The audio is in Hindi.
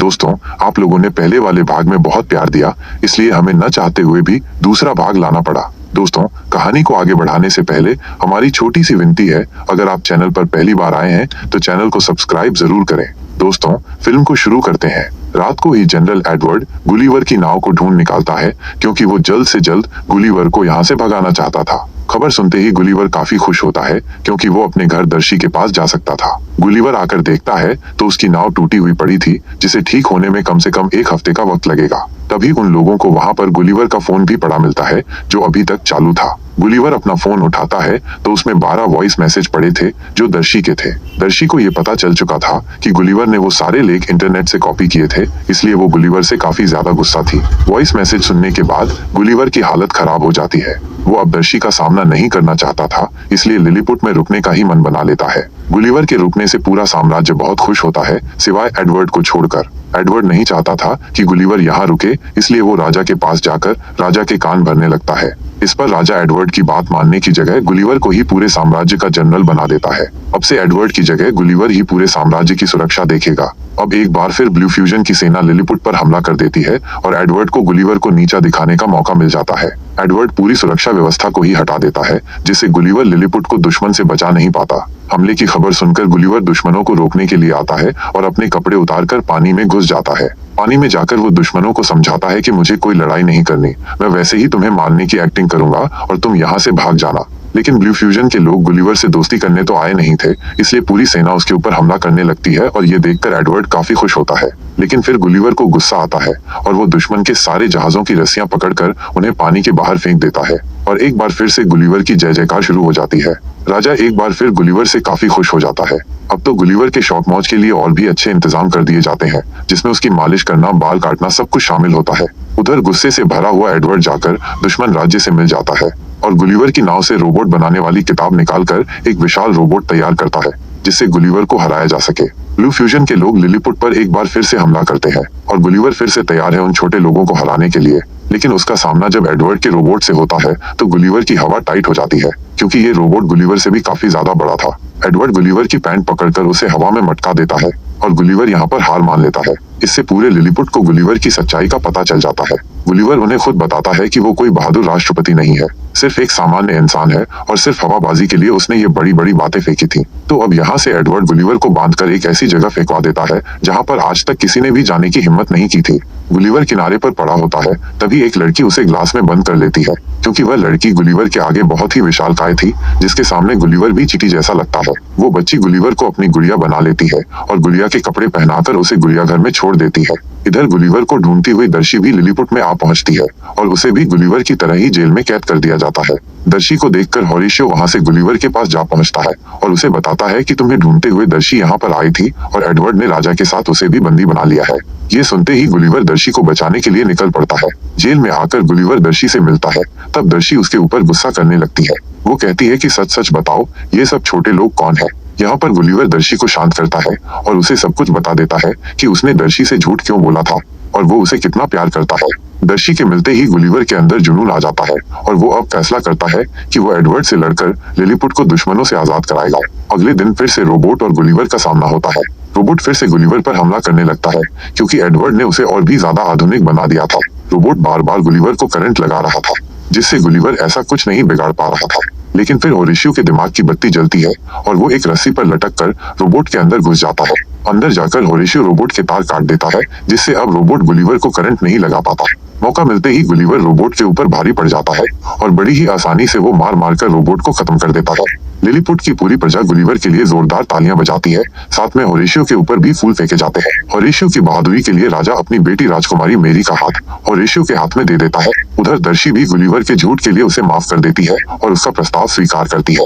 दोस्तों, आप लोगों ने पहले वाले भाग में बहुत प्यार दिया, इसलिए हमें न चाहते हुए भी दूसरा भाग लाना पड़ा। दोस्तों, कहानी को आगे बढ़ाने से पहले हमारी छोटी सी विनती है, अगर आप चैनल पर पहली बार आए हैं तो चैनल को सब्सक्राइब जरूर करें। दोस्तों, फिल्म को शुरू करते हैं। रात को ही जनरल एडवर्ड गुलिवर की नाव को ढूंढ निकालता है, क्योंकि वो जल्द से जल्द गुलिवर को यहाँ से भगाना चाहता था। खबर सुनते ही गुलिवर काफी खुश होता है, क्योंकि वो अपने घर दर्शी के पास जा सकता था। गुलिवर आकर देखता है तो उसकी नाव टूटी हुई पड़ी थी, जिसे ठीक होने में कम से कम 1 हफ्ते का वक्त लगेगा। तभी उन लोगों को वहाँ पर गुलिवर का फोन भी पड़ा मिलता है, जो अभी तक चालू था। गुलिवर अपना फोन उठाता है तो उसमें 12 वॉइस मैसेज पड़े थे, जो दर्शी के थे। दर्शी को ये पता चल चुका था कि गुलिवर ने वो सारे लेख इंटरनेट से कॉपी किए थे, इसलिए वो गुलिवर से काफी ज्यादा गुस्सा थी। वॉइस मैसेज सुनने के बाद गुलिवर की हालत खराब हो जाती है। वो अब दर्शी का सामना नहीं करना चाहता था, इसलिए लिलीपुट में रुकने का ही मन बना लेता है। गुलिवर के रुकने से पूरा साम्राज्य बहुत खुश होता है, सिवाय एडवर्ड को छोड़कर। एडवर्ड नहीं चाहता था कि गुलिवर यहाँ रुके, इसलिए वो राजा के पास जाकर राजा के कान भरने लगता है। इस पर राजा एडवर्ड की बात मानने की जगह गुलिवर को ही पूरे साम्राज्य का जनरल बना देता है। अब से एडवर्ड की जगह गुलिवर ही पूरे साम्राज्य की सुरक्षा देखेगा। अब एक बार फिर ब्लू फ्यूजन की सेना लिलीपुट पर हमला कर देती है और एडवर्ड को गुलिवर को नीचा दिखाने का मौका मिल जाता है। एडवर्ड पूरी सुरक्षा व्यवस्था को ही हटा देता है, जिससे गुलिवर लिलीपुट को दुश्मन से बचा नहीं पाता। हमले की खबर सुनकर गुलिवर दुश्मनों को रोकने के लिए आता है और अपने कपड़े उतारकर पानी में घुस जाता है। पानी में जाकर वो दुश्मनों को समझाता है कि मुझे कोई लड़ाई नहीं करनी, मैं वैसे ही तुम्हें मारने की एक्टिंग करूंगा और तुम यहाँ से भाग जाना। लेकिन ब्लू फ्यूजन के लोग गुलिवर से दोस्ती करने तो आए नहीं थे, इसलिए पूरी सेना उसके ऊपर हमला करने लगती है और ये देखकर एडवर्ड काफी खुश होता है। लेकिन फिर गुलिवर को गुस्सा आता है और वो दुश्मन के सारे जहाजों की रस्सियां पकड़कर उन्हें पानी के बाहर फेंक देता है और एक बार फिर से गुलिवर की जय जयकार शुरू हो जाती है। राजा एक बार फिर गुलिवर से काफी खुश हो जाता है। अब तो गुलिवर के शौक मौज के लिए और भी अच्छे इंतजाम कर दिए जाते हैं, जिसमें उसकी मालिश करना, बाल काटना सब कुछ शामिल होता है। उधर गुस्से से भरा हुआ एडवर्ड जाकर दुश्मन राज्य से मिल जाता है और गुलिवर की नाव से रोबोट बनाने वाली किताब निकालकर एक विशाल रोबोट तैयार करता है, जिससे गुलिवर को हराया जा सके। ब्लू फ्यूजन के लोग लिलीपुट पर एक बार फिर से हमला करते हैं और गुलिवर फिर से तैयार है उन छोटे लोगों को हराने के लिए। लेकिन उसका सामना जब एडवर्ड के रोबोट से होता है तो गुलिवर की हवा टाइट हो जाती है, क्योंकि ये रोबोट गुलिवर से भी काफी ज्यादा बड़ा था। एडवर्ड गुलिवर की पैंट पकड़कर उसे हवा में मटका देता है और गुलिवर यहाँ पर हार मान लेता है। इससे पूरे लिलीपुट को गुलिवर की सच्चाई का पता चल जाता है। गुलिवर उन्हें खुद बताता है कि वो कोई बहादुर राष्ट्रपति नहीं है, सिर्फ एक सामान्य इंसान है और सिर्फ हवाबाजी के लिए उसने ये बड़ी बड़ी बातें फेंकी थी। तो अब यहाँ से एडवर्ड गुलिवर को बांधकर एक ऐसी जगह फेंकवा देता है जहाँ पर आज तक किसी ने भी जाने की हिम्मत नहीं की थी। गुलिवर किनारे पर पड़ा होता है, तभी एक लड़की उसे ग्लास में बंद कर लेती है, क्योंकि वह लड़की गुलिवर के आगे बहुत ही विशालकाय थी, जिसके सामने गुलिवर भी चींटी जैसा लगता है। वो बच्ची गुलिवर को अपनी गुड़िया बना लेती है और गुड़िया के कपड़े पहनाकर उसे गुड़िया घर में छोड़ देती है। इधर गुलिवर को ढूंढती हुई दर्शी भी लिलीपुट में आ पहुंचती है और उसे भी गुलिवर की तरह ही जेल में कैद कर दिया जाता है। दर्शी को देखकर होरेशियो वहां से गुलिवर के पास जा पहुंचता है और उसे बताता है कि तुम्हें ढूंढते हुए दर्शी यहाँ पर आई थी और एडवर्ड ने राजा के साथ उसे भी बंदी बना लिया है। ये सुनते ही गुलिवर दर्शी को बचाने के लिए निकल पड़ता है। जेल में आकर गुलिवर दर्शी से मिलता है, तब दर्शी उसके ऊपर गुस्सा करने लगती है। वो कहती है कि सच सच बताओ, ये सब छोटे लोग कौन है। यहाँ पर गुलिवर दर्शी को शांत करता है और उसे सब कुछ बता देता है कि उसने दर्शी से झूठ क्यों बोला था और वो उसे कितना प्यार करता है। दर्शी के मिलते ही गुलिवर के अंदर जुनून आ जाता है और वो अब फैसला करता है कि वो एडवर्ड से लड़कर लिलीपुट को दुश्मनों से आजाद कराएगा। अगले दिन फिर से रोबोट और गुलिवर का सामना होता है। रोबोट फिर से गुलिवर पर हमला करने लगता है, क्योंकि एडवर्ड ने उसे और भी ज्यादा आधुनिक बना दिया था। रोबोट बार बार गुलिवर को करंट लगा रहा था, जिससे गुलिवर ऐसा कुछ नहीं बिगाड़ पा रहा था। लेकिन फिर होरेशियो के दिमाग की बत्ती जलती है और वो एक रस्सी पर लटक कर रोबोट के अंदर घुस जाता है। अंदर जाकर होरेशियो रोबोट के तार काट देता है, जिससे अब रोबोट गुलिवर को करंट नहीं लगा पाता। मौका मिलते ही गुलिवर रोबोट के ऊपर भारी पड़ जाता है और बड़ी ही आसानी से वो मार मार कर रोबोट को खत्म कर देता है। लिलीपुट की पूरी प्रजा गुलिवर के लिए जोरदार तालियां बजाती है, साथ में होरेशियो के ऊपर भी फूल फेंके जाते हैं। होरेशियो की बहादुरी के लिए राजा अपनी बेटी राजकुमारी मेरी का हाथ होरेशियो के हाथ में दे देता है। उधर दर्शी भी गुलिवर के झूठ के लिए उसे माफ कर देती है और उसका प्रस्ताव स्वीकार करती है।